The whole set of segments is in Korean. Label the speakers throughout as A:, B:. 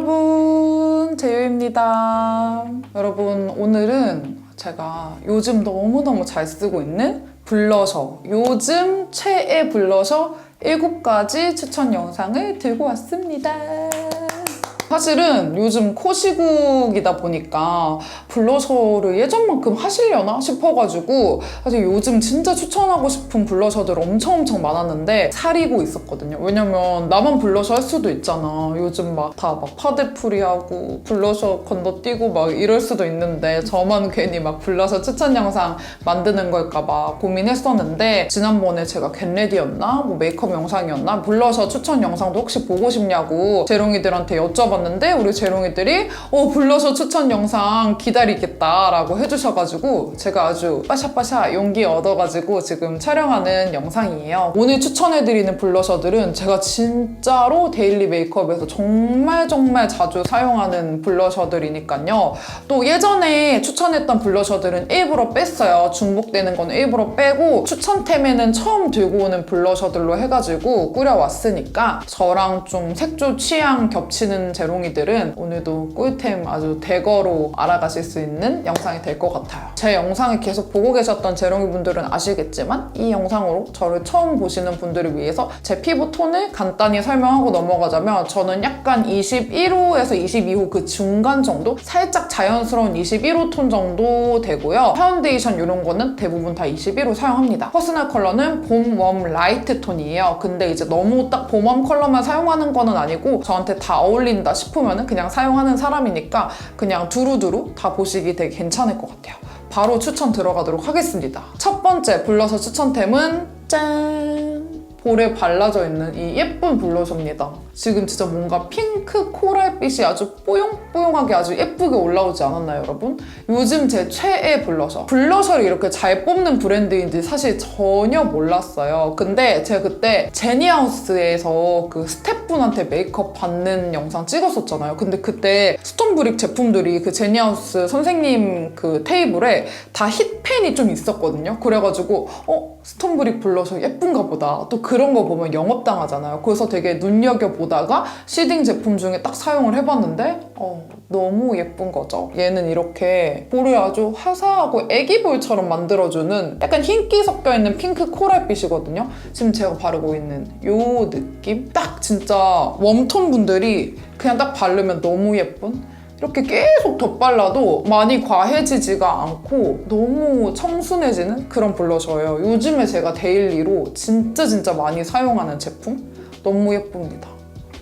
A: 여러분, 제유입니다. 여러분, 오늘은 제가 요즘 너무너무 잘 쓰고 있는 블러셔, 요즘 최애 블러셔 7가지 추천 영상을 들고 왔습니다. 사실은 요즘 코 시국이다 보니까 블러셔를 예전만큼 하시려나 싶어가지고 사실 요즘 진짜 추천하고 싶은 블러셔들 엄청 많았는데 사리고 있었거든요. 왜냐면 나만 블러셔 할 수도 있잖아. 요즘 막 다 파데프리하고 블러셔 건너뛰고 막 이럴 수도 있는데 저만 괜히 막 블러셔 추천 영상 만드는 걸까봐 고민했었는데 지난번에 제가 겟레디였나? 뭐 메이크업 영상이었나? 블러셔 추천 영상도 혹시 보고 싶냐고 재롱이들한테 여쭤봤는데 우리 재롱이들이 블러셔 추천 영상 기다리겠다라고 해주셔가지고 제가 아주 빠샤빠샤 용기 얻어가지고 지금 촬영하는 영상이에요. 오늘 추천해드리는 블러셔들은 제가 진짜로 데일리 메이크업에서 정말 자주 사용하는 블러셔들이니까요. 또 예전에 추천했던 블러셔들은 일부러 뺐어요. 중복되는 건 일부러 빼고 추천템에는 처음 들고 오는 블러셔들로 해가지고 꾸려왔으니까 저랑 좀 색조 취향 겹치는 재롱이들은 오늘도 꿀템 아주 대거로 알아가실 수 있는 영상이 될 것 같아요. 제 영상을 계속 보고 계셨던 재롱이분들은 아시겠지만 이 영상으로 저를 처음 보시는 분들을 위해서 제 피부 톤을 간단히 설명하고 넘어가자면 저는 약간 21호에서 22호 그 중간 정도? 살짝 자연스러운 21호 톤 정도 되고요. 파운데이션 이런 거는 대부분 다 21호 사용합니다. 퍼스널 컬러는 봄, 웜, 라이트 톤이에요. 근데 이제 너무 딱 봄, 웜 컬러만 사용하는 거는 아니고 저한테 다 어울린다 싶으면 그냥 사용하는 사람이니까 그냥 두루두루 다 보시기 되게 괜찮을 것 같아요. 바로 추천 들어가도록 하겠습니다. 첫 번째 블러셔 추천템은 짠! 볼에 발라져 있는 이 예쁜 블러셔입니다. 지금 진짜 뭔가 핑크 코랄빛이 아주 뽀용뽀용하게 아주 예쁘게 올라오지 않았나요, 여러분? 요즘 제 최애 블러셔. 블러셔를 이렇게 잘 뽑는 브랜드인지 사실 전혀 몰랐어요. 근데 제가 그때 제니하우스에서 그 스태프분한테 메이크업 받는 영상 찍었었잖아요. 근데 그때 스톤브릭 제품들이 그 제니하우스 선생님 그 테이블에 다 힛펜이 좀 있었거든요. 그래가지고 스톤브릭 블러셔 예쁜가 보다. 또 그런 거 보면 영업당하잖아요. 그래서 되게 눈여겨보다가 시딩 제품 중에 딱 사용을 해봤는데 너무 예쁜 거죠. 얘는 이렇게 볼을 아주 화사하고 애기볼처럼 만들어주는 약간 흰기 섞여있는 핑크 코랄빛이거든요. 지금 제가 바르고 있는 요 느낌? 딱 진짜 웜톤 분들이 그냥 딱 바르면 너무 예쁜? 이렇게 계속 덧발라도 많이 과해지지가 않고 너무 청순해지는 그런 블러셔예요. 요즘에 제가 데일리로 진짜 많이 사용하는 제품? 너무 예쁩니다.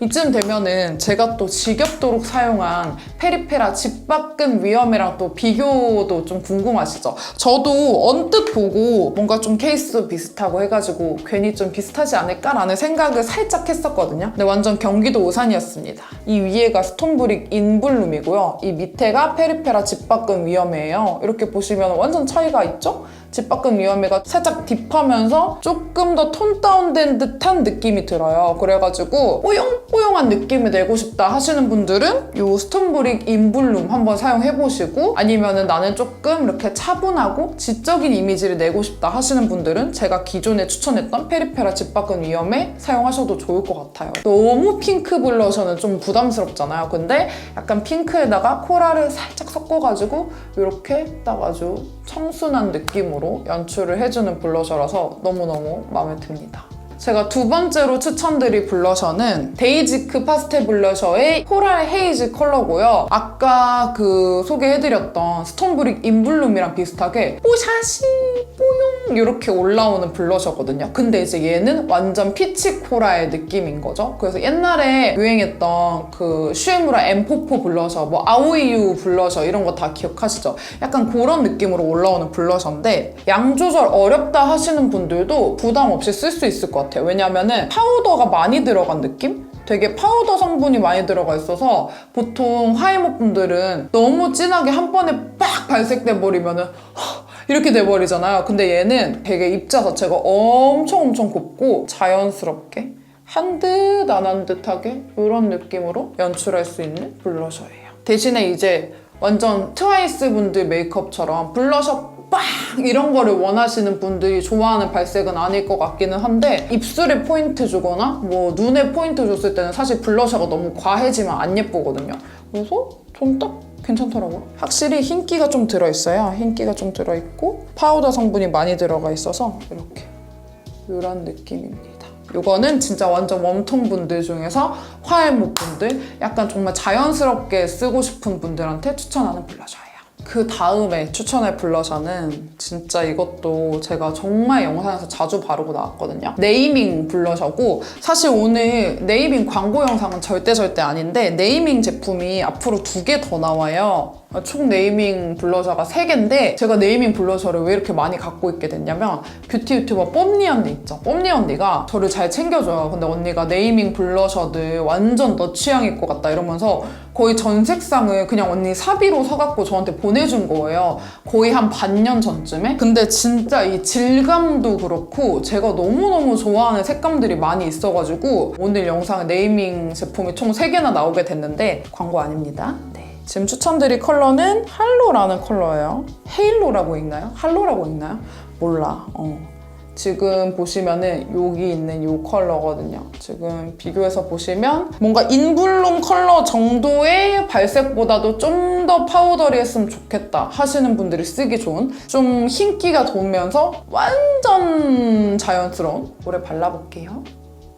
A: 이쯤 되면은 제가 또 지겹도록 사용한 페리페라 집밖은 위험해랑 또 비교도 좀 궁금하시죠? 저도 언뜻 보고 뭔가 좀 케이스도 비슷하고 해가지고 괜히 좀 비슷하지 않을까라는 생각을 살짝 했었거든요. 근데 완전 경기도 오산이었습니다. 이 위에가 스톤브릭 인블룸이고요. 이 밑에가 페리페라 집밖은 위험해예요. 이렇게 보시면 완전 차이가 있죠? 집밖은 위험해가 살짝 딥하면서 조금 더 톤 다운된 듯한 느낌이 들어요. 그래가지고 뽀용뽀용한 느낌을 내고 싶다 하시는 분들은 이 스톤브릭 인블룸 한번 사용해보시고 아니면은 나는 조금 이렇게 차분하고 지적인 이미지를 내고 싶다 하시는 분들은 제가 기존에 추천했던 페리페라 집밖은 위험해 사용하셔도 좋을 것 같아요. 너무 핑크 블러셔는 좀 부담스럽잖아요. 근데 약간 핑크에다가 코랄을 살짝 섞어가지고 이렇게 딱 아주 청순한 느낌으로 연출을 해주는 블러셔라서 너무너무 마음에 듭니다. 제가 두 번째로 추천드릴 블러셔는 데이지크 파스텔 블러셔의 코랄 헤이즈 컬러고요. 아까 그 소개해드렸던 스톤브릭 인블룸이랑 비슷하게 뽀샤시 뽀용 이렇게 올라오는 블러셔거든요. 근데 이제 얘는 완전 피치 코랄 느낌인 거죠. 그래서 옛날에 유행했던 그 슈에무라 M44 블러셔, 뭐 아오이유 블러셔 이런 거 다 기억하시죠? 약간 그런 느낌으로 올라오는 블러셔인데 양 조절 어렵다 하시는 분들도 부담 없이 쓸 수 있을 것 같아요. 왜냐면은 파우더가 많이 들어간 느낌? 되게 파우더 성분이 많이 들어가 있어서 보통 하이머 분들은 너무 진하게 한 번에 빡 발색돼 버리면은 이렇게 돼버리잖아요. 근데 얘는 되게 입자 자체가 엄청 곱고 자연스럽게 한 듯 안 한 듯하게 이런 느낌으로 연출할 수 있는 블러셔예요. 대신에 이제 완전 트와이스 분들 메이크업처럼 블러셔 빡 이런 거를 원하시는 분들이 좋아하는 발색은 아닐 것 같기는 한데 입술에 포인트 주거나 뭐 눈에 포인트 줬을 때는 사실 블러셔가 너무 과해지면 안 예쁘거든요. 그래서 전 딱 괜찮더라고요. 확실히 흰기가 좀 들어있어요. 흰기가 좀 들어있고 파우더 성분이 많이 들어가 있어서 이렇게 이런 느낌입니다. 이거는 진짜 완전 웜톤 분들 중에서 화해목 분들, 약간 정말 자연스럽게 쓰고 싶은 분들한테 추천하는 블러셔예요. 그 다음에 추천할 블러셔는 진짜 이것도 제가 정말 영상에서 자주 바르고 나왔거든요. 네이밍 블러셔고, 사실 오늘 네이밍 광고 영상은 절대 아닌데 네이밍 제품이 앞으로 2개 더 나와요. 총 네이밍 블러셔가 3개인데 제가 네이밍 블러셔를 왜 이렇게 많이 갖고 있게 됐냐면 뷰티 유튜버 뽐니 언니 있죠? 뽐니 언니가 저를 잘 챙겨줘요. 근데 언니가 네이밍 블러셔들 완전 너 취향일 것 같다 이러면서 거의 전 색상을 그냥 언니 사비로 사갖고 저한테 보내준 거예요. 거의 한 반년 전쯤에? 근데 진짜 이 질감도 그렇고 제가 너무너무 좋아하는 색감들이 많이 있어가지고 오늘 영상에 네이밍 제품이 총 3개나 나오게 됐는데 광고 아닙니다. 네. 지금 추천드릴 컬러는 할로라는 컬러예요. 헤일로라고 읽나요? 할로라고 읽나요? 몰라. 지금 보시면은 여기 있는 이 컬러거든요. 지금 비교해서 보시면 뭔가 인블룸 컬러 정도의 발색보다도 좀 더 파우더리했으면 좋겠다 하시는 분들이 쓰기 좋은 좀 흰기가 돌면서 완전 자연스러운, 오래 발라볼게요.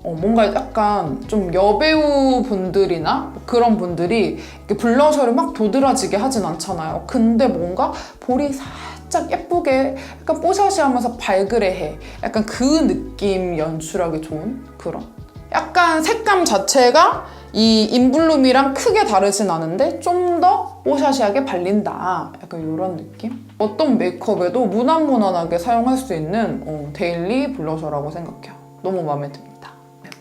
A: 뭔가 약간 좀 여배우 분들이나 그런 분들이 이렇게 블러셔를 막 도드라지게 하진 않잖아요. 근데 뭔가 볼이 살짝 예쁘게 약간 뽀샤시하면서 발그레해. 약간 그 느낌 연출하기 좋은 그런. 약간 색감 자체가 이 인블룸이랑 크게 다르진 않은데 좀 더 뽀샤시하게 발린다. 약간 이런 느낌? 어떤 메이크업에도 무난무난하게 사용할 수 있는 데일리 블러셔라고 생각해요. 너무 마음에 듭니다.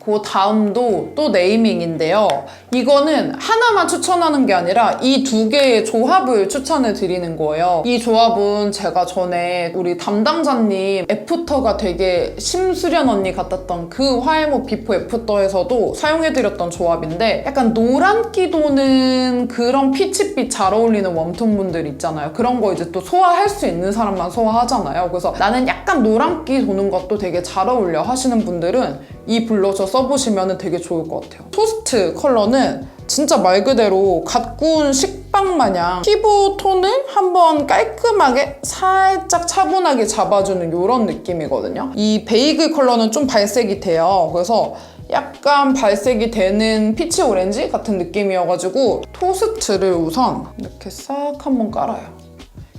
A: 그 다음도 또 네이밍인데요. 이거는 하나만 추천하는 게 아니라 이 2개의 조합을 추천을 드리는 거예요. 이 조합은 제가 전에 우리 담당자님 애프터가 되게 심수련 언니 같았던 그 화해목 비포 애프터에서도 사용해드렸던 조합인데 약간 노란기 도는 그런 피치빛 잘 어울리는 웜톤 분들 있잖아요. 그런 거 이제 또 소화할 수 있는 사람만 소화하잖아요. 그래서 나는 약간 노란기 도는 것도 되게 잘 어울려 하시는 분들은 이 블러셔 써보시면 되게 좋을 것 같아요. 토스트 컬러는 진짜 말 그대로 갓 구운 식빵 마냥 피부 톤을 한번 깔끔하게 살짝 차분하게 잡아주는 이런 느낌이거든요. 이 베이글 컬러는 좀 발색이 돼요. 그래서 약간 발색이 되는 피치 오렌지 같은 느낌이어가지고 토스트를 우선 이렇게 싹 한번 깔아요.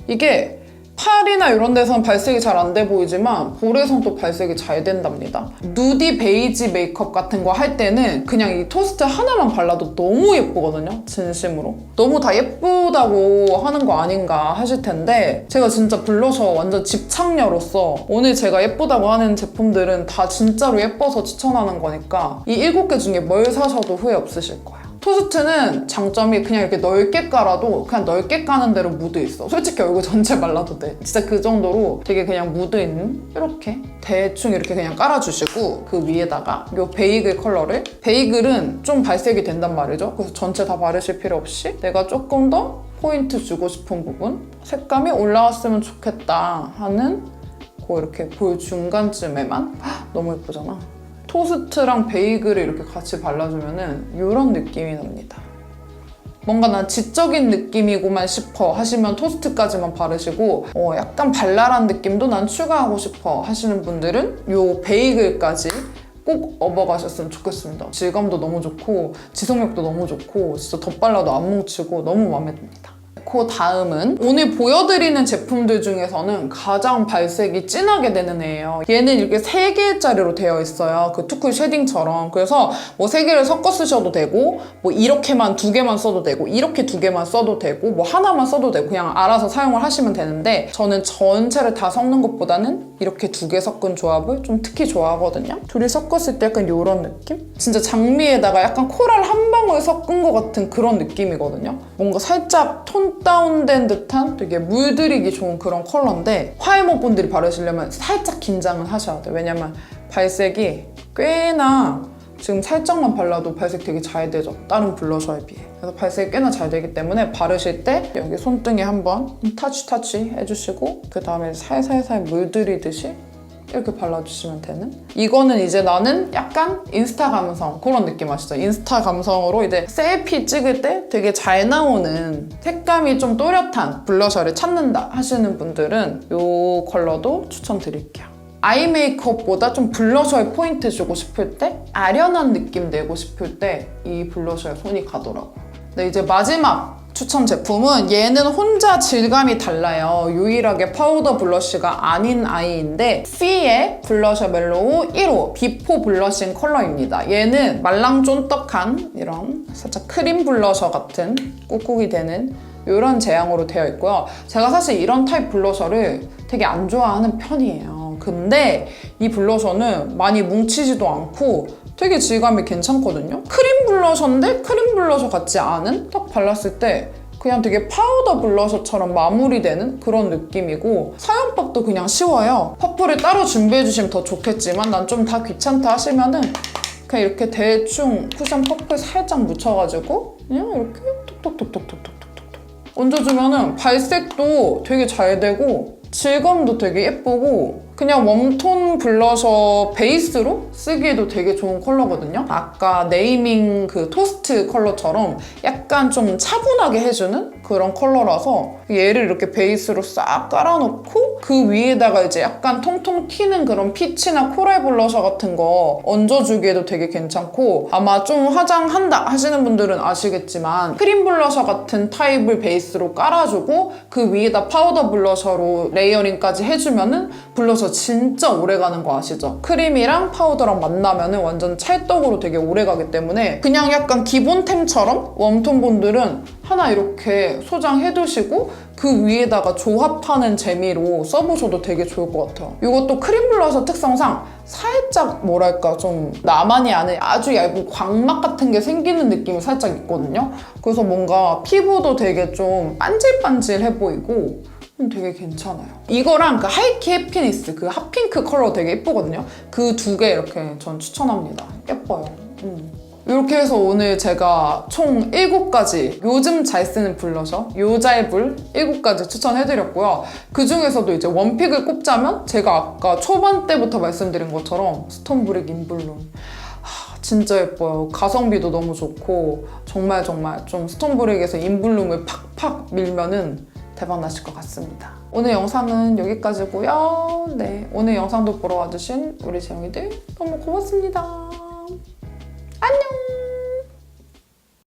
A: 이게 팔이나 이런 데선 발색이 잘 안 돼 보이지만 볼에선 또 발색이 잘 된답니다. 누디 베이지 메이크업 같은 거 할 때는 그냥 이 토스트 하나만 발라도 너무 예쁘거든요. 진심으로. 너무 다 예쁘다고 하는 거 아닌가 하실 텐데 제가 진짜 블러셔 완전 집착녀로서 오늘 제가 예쁘다고 하는 제품들은 다 진짜로 예뻐서 추천하는 거니까 이 7개 중에 뭘 사셔도 후회 없으실 거예요. 토스트는 장점이 그냥 이렇게 넓게 깔아도 그냥 넓게 까는 대로 묻어있어. 솔직히 얼굴 전체 발라도 돼. 진짜 그 정도로 되게 그냥 묻어있는 이렇게 대충 이렇게 그냥 깔아주시고 그 위에다가 이 베이글 컬러를, 베이글은 좀 발색이 된단 말이죠. 그래서 전체 다 바르실 필요 없이 내가 조금 더 포인트 주고 싶은 부분, 색감이 올라왔으면 좋겠다 하는 그 이렇게 볼 중간쯤에만 너무 예쁘잖아. 토스트랑 베이글을 이렇게 같이 발라주면은 이런 느낌이 납니다. 뭔가 난 지적인 느낌이고만 싶어 하시면 토스트까지만 바르시고 약간 발랄한 느낌도 난 추가하고 싶어 하시는 분들은 이 베이글까지 꼭 업어가셨으면 좋겠습니다. 질감도 너무 좋고 지속력도 너무 좋고 진짜 덧발라도 안 뭉치고 너무 마음에 듭니다. 그 다음은 오늘 보여드리는 제품들 중에서는 가장 발색이 진하게 되는 애예요. 얘는 이렇게 3개짜리로 되어 있어요. 그 투쿨 쉐딩처럼. 그래서 뭐 3개를 섞어 쓰셔도 되고 뭐 이렇게만 2개만 써도 되고 이렇게 2개만 써도 되고 뭐 하나만 써도 되고 그냥 알아서 사용을 하시면 되는데 저는 전체를 다 섞는 것보다는 이렇게 2개 섞은 조합을 좀 특히 좋아하거든요. 둘이 섞었을 때 약간 이런 느낌? 진짜 장미에다가 약간 코랄 한 방울 섞은 것 같은 그런 느낌이거든요. 뭔가 살짝 톤 다운된 듯한 되게 물들이기 좋은 그런 컬러인데 화해목 분들이 바르시려면 살짝 긴장은 하셔야 돼요. 왜냐면 발색이 꽤나 지금 살짝만 발라도 발색 되게 잘 되죠? 다른 블러셔에 비해. 그래서 발색이 꽤나 잘 되기 때문에 바르실 때 여기 손등에 한번 타치 해주시고 그 다음에 살살살 물들이듯이 이렇게 발라주시면 되는? 이거는 이제 나는 약간 인스타 감성 그런 느낌 아시죠? 인스타 감성으로 이제 셀피 찍을 때 되게 잘 나오는 색감이 좀 또렷한 블러셔를 찾는다 하시는 분들은 이 컬러도 추천드릴게요. 아이 메이크업보다 좀 블러셔에 포인트 주고 싶을 때, 아련한 느낌 내고 싶을 때 이 블러셔에 손이 가더라고요. 네, 이제 마지막 추천 제품은 얘는 혼자 질감이 달라요. 유일하게 파우더 블러쉬가 아닌 아이인데 피의 블러셔 멜로우 1호 비포 블러싱 컬러입니다. 얘는 말랑쫀떡한 이런 살짝 크림 블러셔 같은 꾹꾹이 되는 이런 제형으로 되어 있고요. 제가 사실 이런 타입 블러셔를 되게 안 좋아하는 편이에요. 근데 이 블러셔는 많이 뭉치지도 않고 되게 질감이 괜찮거든요. 크림 블러셔인데 크림 블러셔 같지 않은? 딱 발랐을 때 그냥 되게 파우더 블러셔처럼 마무리되는 그런 느낌이고 사용법도 그냥 쉬워요. 퍼플을 따로 준비해주시면 더 좋겠지만 난 좀 다 귀찮다 하시면은 그냥 이렇게 대충 쿠션 퍼플 살짝 묻혀가지고 그냥 이렇게 톡톡톡톡톡톡톡톡 얹어주면은 발색도 되게 잘 되고 질감도 되게 예쁘고 그냥 웜톤 블러셔 베이스로 쓰기에도 되게 좋은 컬러거든요. 아까 네이밍 그 토스트 컬러처럼 약간 좀 차분하게 해주는 그런 컬러라서 얘를 이렇게 베이스로 싹 깔아놓고 그 위에다가 이제 약간 통통 튀는 그런 피치나 코랄 블러셔 같은 거 얹어주기에도 되게 괜찮고 아마 좀 화장한다 하시는 분들은 아시겠지만 크림 블러셔 같은 타입을 베이스로 깔아주고 그 위에다 파우더 블러셔로 레이어링까지 해주면은 블러셔 진짜 오래가는 거 아시죠? 크림이랑 파우더랑 만나면 완전 찰떡으로 되게 오래가기 때문에 그냥 약간 기본템처럼 웜톤 분들은 하나 이렇게 소장해두시고 그 위에다가 조합하는 재미로 써보셔도 되게 좋을 것 같아요. 이것도 크림 블러셔 특성상 살짝 뭐랄까 좀 나만이 아는 아주 얇은 광막 같은 게 생기는 느낌이 살짝 있거든요. 그래서 뭔가 피부도 되게 좀 반질반질해 보이고 되게 괜찮아요. 이거랑 그 하이키 해피니스 그 핫핑크 컬러 되게 예쁘거든요. 그 두 개 이렇게 전 추천합니다. 예뻐요. 이렇게 해서 오늘 제가 총 7가지 요즘 잘 쓰는 블러셔 요잘불 7가지 추천해드렸고요. 그 중에서도 이제 원픽을 꼽자면 제가 아까 초반 때부터 말씀드린 것처럼 스톤브릭 인블룸 진짜 예뻐요. 가성비도 너무 좋고 정말 좀 스톤브릭에서 인블룸을 팍팍 밀면은 대박 나실 것 같습니다. 오늘 영상은 여기까지고요. 네, 오늘 영상도 보러 와주신 우리 재영이들 너무 고맙습니다. 안녕!